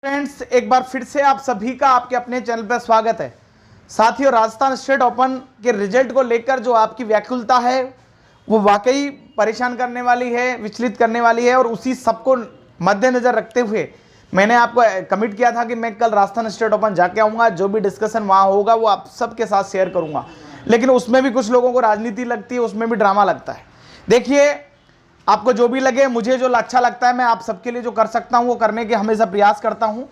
Friends, एक बार फिर से आप सभी का आपके अपने चैनल पर स्वागत है। साथियों, राजस्थान स्टेट ओपन के रिजल्ट को लेकर जो आपकी व्याकुलता है वो वाकई परेशान करने वाली है, विचलित करने वाली है। और उसी सबको मद्देनजर रखते हुए मैंने आपको कमिट किया था कि मैं कल राजस्थान स्टेट ओपन जाके आऊँगा, जो भी डिस्कशन वहाँ होगा वो आप सबके साथ शेयर करूँगा। लेकिन उसमें भी कुछ लोगों को राजनीति लगती है, उसमें भी ड्रामा लगता है। देखिए, आपको जो भी लगे, मुझे जो अच्छा लगता है मैं आप सबके लिए जो कर सकता हूं वो करने के हमेशा प्रयास करता हूं।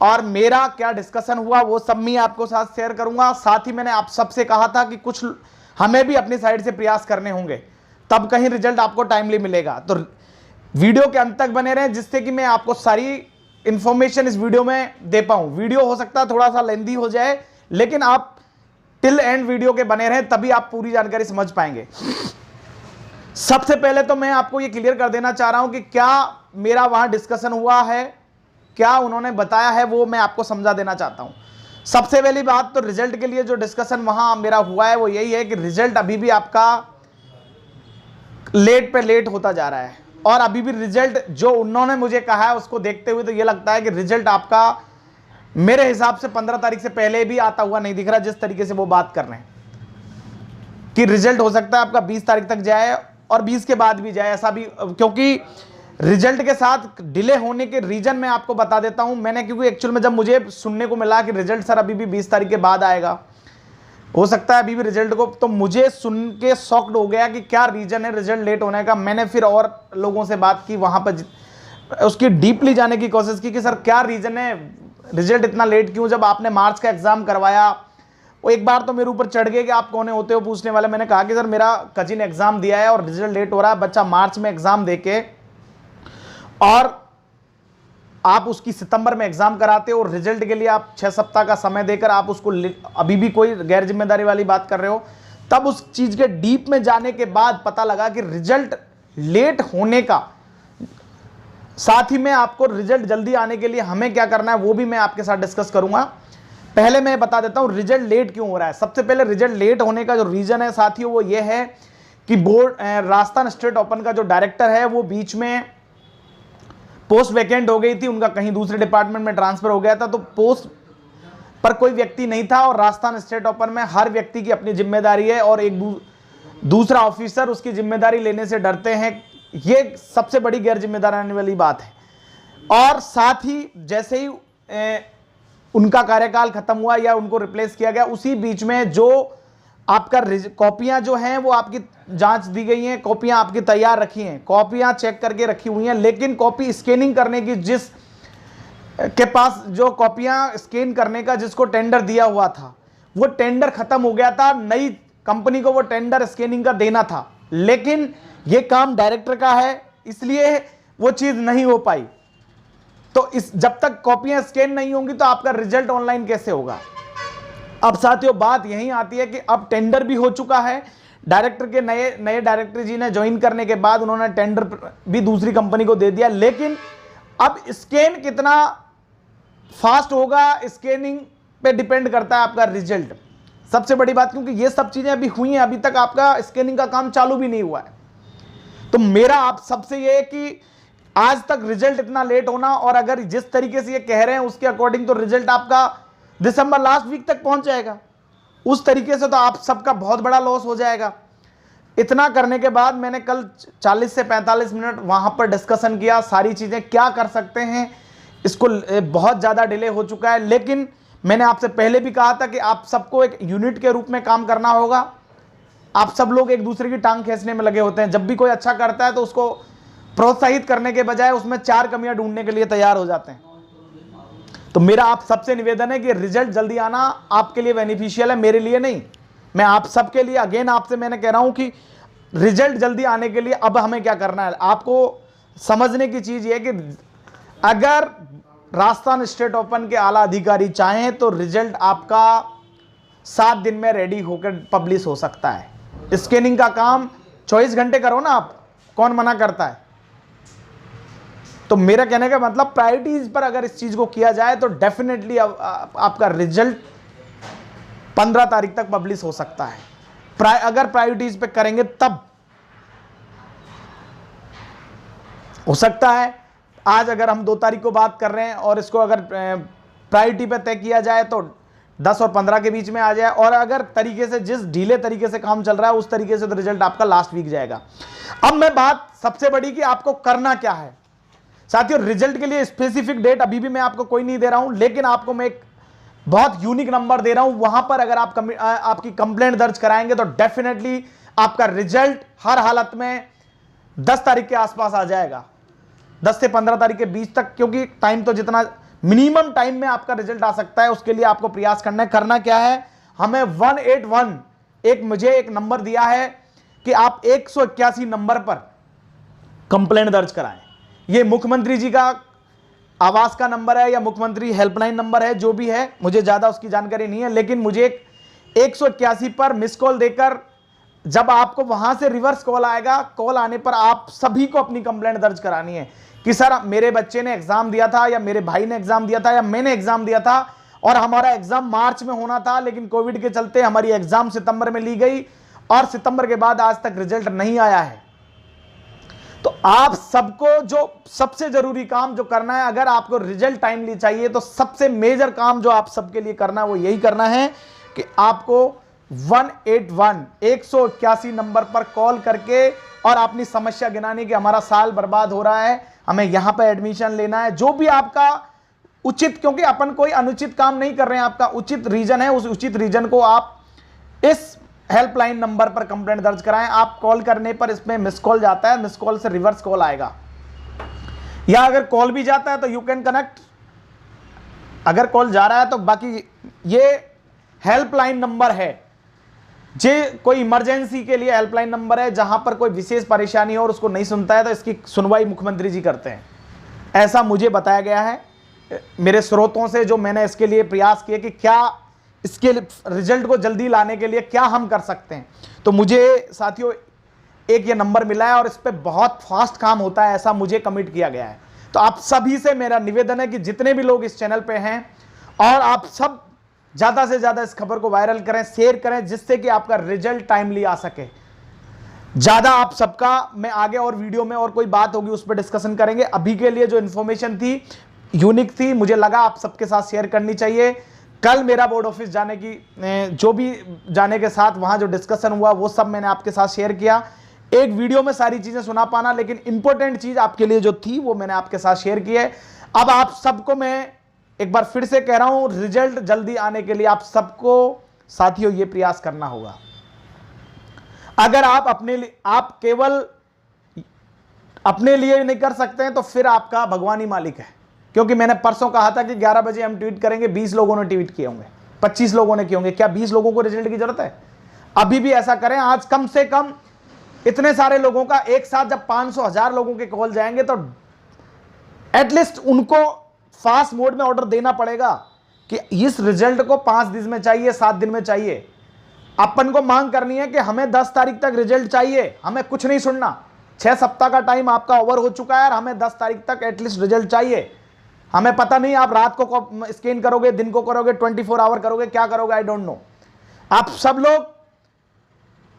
और मेरा क्या डिस्कशन हुआ वो सब मैं आपको साथ शेयर करूंगा। साथ ही मैंने आप सबसे कहा था कि कुछ हमें भी अपनी साइड से प्रयास करने होंगे, तब कहीं रिजल्ट आपको टाइमली मिलेगा। तो वीडियो के अंत तक बने रहें, जिससे कि मैं आपको सारी इंफॉर्मेशन इस वीडियो में दे पाऊं। वीडियो हो सकता है थोड़ा सा लेंदी हो जाए, लेकिन आप टिल एंड वीडियो के बने रहें, तभी आप पूरी जानकारी समझ पाएंगे। सबसे पहले तो मैं आपको ये क्लियर कर देना चाह रहा हूं कि क्या मेरा वहां डिस्कशन हुआ है, क्या उन्होंने बताया है, वो मैं आपको समझा देना चाहता हूं। सबसे पहली बात तो रिजल्ट के लिए जो डिस्कशन वहां मेरा हुआ है वो यही है कि रिजल्ट अभी भी आपका लेट पे लेट होता जा रहा है। और अभी भी रिजल्ट जो उन्होंने मुझे कहा है उसको देखते हुए तो ये लगता है कि रिजल्ट आपका मेरे हिसाब से 15 तारीख से पहले भी आता हुआ नहीं दिख रहा। जिस तरीके से वो बात कर रहे हैं कि रिजल्ट हो सकता है आपका 20 तारीख तक जाए और 20 के बाद भी जाए, ऐसा भी, क्योंकि रिजल्ट के साथ डिले होने के रीजन मैं आपको बता देता हूं। मैंने क्योंकि एक्चुअल में जब मुझे सुनने को मिला कि रिजल्ट सर अभी भी 20 तारीख के बाद आएगा, हो सकता है अभी भी रिजल्ट को, तो मुझे सुन के शॉक्ड हो गया कि क्या रीजन है रिजल्ट लेट होने का। मैंने फिर और लोगों से बात की, वहां पर उसकी डीपली जाने की कोशिश की कि सर क्या रीजन है, रिजल्ट इतना लेट क्यों, जब आपने मार्च का एग्जाम करवाया। वो एक बार तो मेरे ऊपर चढ़ गए कि आप कौन होते हो पूछने वाले। मैंने कहा कि सर मेरा कजिन एग्जाम दिया है और रिजल्ट लेट हो रहा है, बच्चा मार्च में एग्जाम देके और आप उसकी सितंबर में एग्जाम कराते हो और रिजल्ट के लिए आप 6 सप्ताह का समय देकर आप उसको अभी भी कोई गैर जिम्मेदारी वाली बात कर रहे हो। तब उस चीज के डीप में जाने के बाद पता लगा कि रिजल्ट लेट होने का, साथ ही में आपको रिजल्ट जल्दी आने के लिए हमें क्या करना है वो भी मैं आपके साथ डिस्कस करूंगा। पहले मैं बता देता हूं रिजल्ट लेट क्यों हो रहा है। सबसे पहले रिजल्ट लेट होने का जो रीजन है साथियों वो ये है कि बोर्ड राजस्थान स्टेट ओपन का जो डायरेक्टर है वो बीच में पोस्ट वैकेंट हो गई थी, उनका कहीं दूसरे डिपार्टमेंट में ट्रांसफर हो गया था, तो पोस्ट पर कोई व्यक्ति नहीं था। और राजस्थान स्टेट ओपन में हर व्यक्ति की अपनी जिम्मेदारी है और एक दूसरा ऑफिसर उसकी जिम्मेदारी लेने से डरते हैं। ये सबसे बड़ी गैर जिम्मेदारानी वाली बात है। और साथ ही जैसे ही उनका कार्यकाल खत्म हुआ या उनको रिप्लेस किया गया, उसी बीच में जो आपका कॉपियां जो हैं वो आपकी जांच दी गई हैं, कॉपियां आपकी तैयार रखी हैं, कॉपियां चेक करके रखी हुई हैं, लेकिन कॉपी स्कैनिंग करने की जिस के पास जो कॉपियां स्कैन करने का जिसको टेंडर दिया हुआ था वो टेंडर खत्म हो गया था। नई कंपनी को वो टेंडर स्कैनिंग का देना था, लेकिन ये काम डायरेक्टर का है इसलिए वो चीज नहीं हो पाई। तो जब तक कॉपियां स्कैन नहीं होंगी तो आपका रिजल्ट ऑनलाइन कैसे होगा। अब साथियों बात यही आती है कि अब टेंडर भी हो चुका है, डायरेक्टर के नए डायरेक्टर जी ने ज्वाइन करने के बाद उन्होंने टेंडर भी दूसरी कंपनी को दे दिया। लेकिन अब स्कैन कितना फास्ट होगा, स्कैनिंग पे डिपेंड करता है आपका रिजल्ट। सबसे बड़ी बात, क्योंकि ये सब चीजें अभी हुई हैं, अभी तक आपका स्कैनिंग का काम चालू भी नहीं हुआ है। तो मेरा आप सबसे ये है कि आज तक रिजल्ट इतना लेट होना, और अगर जिस तरीके से ये कह रहे हैं उसके अकॉर्डिंग तो रिजल्ट आपका दिसंबर लास्ट वीक तक पहुंच जाएगा। उस तरीके से तो आप सबका बहुत बड़ा लॉस हो जाएगा। इतना करने के बाद मैंने कल 40 से 45 मिनट वहां पर डिस्कशन किया, सारी चीजें क्या कर सकते हैं। इसको बहुत ज्यादा डिले हो चुका है, लेकिन मैंने आपसे पहले भी कहा था कि आप सबको एक यूनिट के रूप में काम करना होगा। आप सब लोग एक दूसरे की टांग खींचने में लगे होते हैं। जब भी कोई अच्छा करता है तो उसको प्रोत्साहित करने के बजाय उसमें 4 कमियां ढूंढने के लिए तैयार हो जाते हैं। तो मेरा आप सबसे निवेदन है कि रिजल्ट जल्दी आना आपके लिए बेनिफिशियल है, मेरे लिए नहीं। मैं आप सबके लिए अगेन आपसे मैंने कह रहा हूं कि रिजल्ट जल्दी आने के लिए अब हमें क्या करना है। आपको समझने की चीज ये कि अगर राजस्थान स्टेट ओपन के आला अधिकारी चाहें तो रिजल्ट आपका 7 दिन में रेडी होकर पब्लिश हो सकता है। स्कैनिंग का काम 24 घंटे करो ना आप, कौन मना करता है। तो मेरा कहने का मतलब प्रायोरिटीज पर अगर इस चीज को किया जाए तो डेफिनेटली आपका रिजल्ट 15 तारीख तक पब्लिश हो सकता है। अगर प्रायोरिटीज पे करेंगे तब हो सकता है आज अगर हम 2 तारीख को बात कर रहे हैं और इसको अगर प्रायोरिटी पे तय किया जाए तो 10 और 15 के बीच में आ जाए, और अगर तरीके से जिस ढीले तरीके से काम चल रहा है उस तरीके से तो रिजल्ट आपका लास्ट वीक जाएगा। अब मैं बात सबसे बड़ी कि आपको करना क्या है साथियों। रिजल्ट के लिए स्पेसिफिक डेट अभी भी मैं आपको कोई नहीं दे रहा हूं, लेकिन आपको मैं एक बहुत यूनिक नंबर दे रहा हूं। वहां पर अगर आप आपकी कंप्लेंट दर्ज कराएंगे तो डेफिनेटली आपका रिजल्ट हर हालत में 10 तारीख के आसपास आ जाएगा, 10 से 15 तारीख के बीच तक, क्योंकि टाइम तो जितना मिनिमम टाइम में आपका रिजल्ट आ सकता है उसके लिए आपको प्रयास करना है। करना क्या है, हमें 181 मुझे एक नंबर दिया है कि आप 181 नंबर पर कंप्लेंट दर्ज कराएं। यह मुख्यमंत्री जी का आवास का नंबर है या मुख्यमंत्री हेल्पलाइन नंबर है, जो भी है, मुझे ज्यादा उसकी जानकारी नहीं है, लेकिन मुझे 181 पर मिस कॉल देकर जब आपको वहां से रिवर्स कॉल आएगा, कॉल आने पर आप सभी को अपनी कंप्लेंट दर्ज करानी है कि सर मेरे बच्चे ने एग्जाम दिया था या मेरे भाई ने एग्जाम दिया था या मैंने एग्जाम दिया था और हमारा एग्जाम मार्च में होना था, लेकिन कोविड के चलते हमारी एग्जाम सितंबर में ली गई और सितंबर के बाद आज तक रिजल्ट नहीं आया है। तो आप सबको जो सबसे जरूरी काम जो करना है, अगर आपको रिजल्ट टाइमली चाहिए तो सबसे मेजर काम जो आप सबके लिए करना है वो यही करना है कि आपको 181 नंबर पर कॉल करके और अपनी समस्या गिनानी कि हमारा साल बर्बाद हो रहा है, हमें यहां पर एडमिशन लेना है, जो भी आपका उचित, क्योंकि अपन कोई अनुचित काम नहीं कर रहे हैं, आपका उचित रीजन है, उस उचित रीजन को आप इस हेल्पलाइन नंबर पर कंप्लेंट दर्ज कराएं। आप कॉल करने पर इसमें मिस कॉल जाता है, मिस कॉल से रिवर्स कॉल आएगा, या अगर कॉल भी जाता है तो यू कैन कनेक्ट, अगर कॉल जा रहा है तो बाकी ये हेल्पलाइन नंबर है, जे कोई इमरजेंसी के लिए हेल्पलाइन नंबर है, जहां पर कोई विशेष परेशानी हो और उसको नहीं सुनता है तो इसकी सुनवाई मुख्यमंत्री जी करते हैं, ऐसा मुझे बताया गया है मेरे स्रोतों से, जो मैंने इसके लिए प्रयास किए कि क्या इसके रिजल्ट को जल्दी लाने के लिए क्या हम कर सकते हैं। तो मुझे साथियों एक ये नंबर मिला है और इस पर बहुत फास्ट काम होता है, ऐसा मुझे कमिट किया गया है। तो आप सभी से मेरा निवेदन है कि जितने भी लोग इस चैनल पे हैं और आप सब ज़्यादा से ज़्यादा इस खबर को वायरल करें, शेयर करें, जिससे कि आपका रिजल्ट टाइमली आ सके। ज़्यादा आप सबका मैं आगे और वीडियो में और कोई बात होगी उस पर डिस्कशन करेंगे। अभी के लिए जो इन्फॉर्मेशन थी यूनिक थी, मुझे लगा आप सबके साथ शेयर करनी चाहिए। कल मेरा बोर्ड ऑफिस जाने की जो भी जाने के साथ वहाँ जो डिस्कशन हुआ वो सब मैंने आपके साथ शेयर किया। एक वीडियो में सारी चीज़ें सुना पाना, लेकिन इंपॉर्टेंट चीज़ आपके लिए जो थी वो मैंने आपके साथ शेयर की है। अब आप सबको मैं एक बार फिर से कह रहा हूं, रिजल्ट जल्दी आने के लिए आप सबको साथियों ये प्रयास करना होगा। अगर आप अपने लिए, आप केवल अपने लिए नहीं कर सकते हैं तो फिर आपका भगवान ही मालिक है, क्योंकि मैंने परसों कहा था कि 11 बजे हम ट्वीट करेंगे, 20 लोगों ने ट्वीट किए होंगे, 25 लोगों ने किए होंगे। क्या 20 लोगों को रिजल्ट की जरूरत है? अभी भी ऐसा करें। आज कम से कम इतने सारे लोगों का एक साथ जब 500,000 लोगों के कॉल जाएंगे तो एटलीस्ट उनको फास्ट मोड में ऑर्डर देना पड़ेगा कि इस रिजल्ट को 5 दिन में चाहिए, 7 दिन में चाहिए। अपन को मांग करनी है कि हमें 10 तारीख तक रिजल्ट चाहिए, हमें कुछ नहीं सुनना। 6 सप्ताह का टाइम आपका ओवर हो चुका है और हमें 10 तारीख तक एटलीस्ट रिजल्ट चाहिए। हमें पता नहीं आप रात को स्कैन करोगे, दिन को करोगे, 24 आवर करोगे, क्या करोगे, आई डोंट नो। आप सब लोग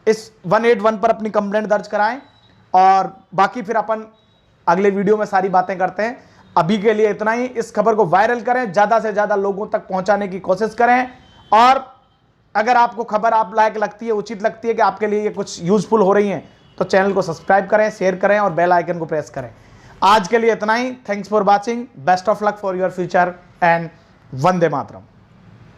इस 181 पर अपनी कंप्लेंट दर्ज कराएं और बाकी फिर अपन अगले वीडियो में सारी बातें करते हैं। अभी के लिए इतना ही। इस खबर को वायरल करें, ज्यादा से ज्यादा लोगों तक पहुंचाने की कोशिश करें, और अगर आपको खबर आप लायक लगती है, उचित लगती है कि आपके लिए ये कुछ यूजफुल हो रही है, तो चैनल को सब्सक्राइब करें, शेयर करें और बेल आइकन को प्रेस करें। आज के लिए इतना ही। Thanks for watching, best of luck for your future and वंदे मातरम।